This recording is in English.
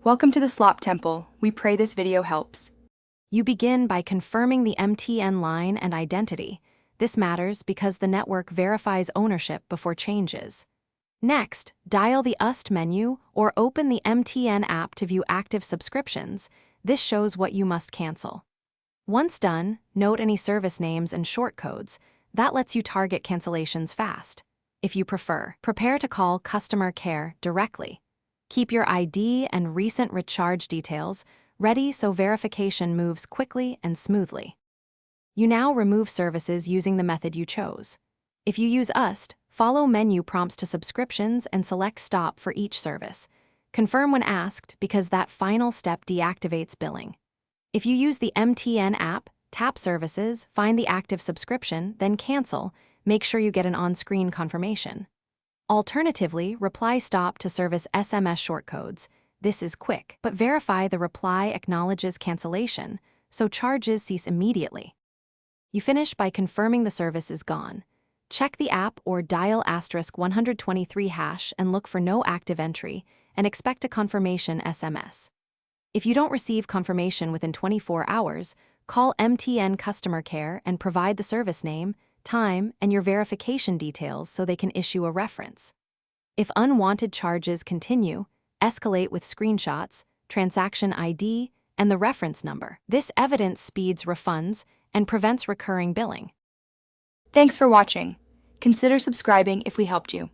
Welcome to the Slop Temple. We pray this video helps. You begin by confirming the MTN line and identity. This matters because the network verifies ownership before changes. Next, dial the UST menu or open the MTN app to view active subscriptions. This shows what you must cancel. Once done, note any service names and short codes. That lets you target cancellations fast. If you prefer, prepare to call customer care directly. Keep your ID and recent recharge details ready so verification moves quickly and smoothly. You now remove services using the method you chose. If you use UST, follow menu prompts to subscriptions and select Stop for each service. Confirm when asked because that final step deactivates billing. If you use the MTN app, tap Services, find the active subscription, then Cancel. Make sure you get an on-screen confirmation. Alternatively, reply Stop to service SMS shortcodes. This is quick, but verify the reply acknowledges cancellation, so charges cease immediately. You finish by confirming the service is gone. Check the app or dial *123# and look for no active entry, and expect a confirmation SMS. If you don't receive confirmation within 24 hours, call MTN customer care and provide the service name, time, and your verification details so they can issue a reference. If unwanted charges continue, escalate with screenshots, transaction ID, and the reference number. This evidence speeds refunds and prevents recurring billing. Thanks for watching. Consider subscribing if we helped you.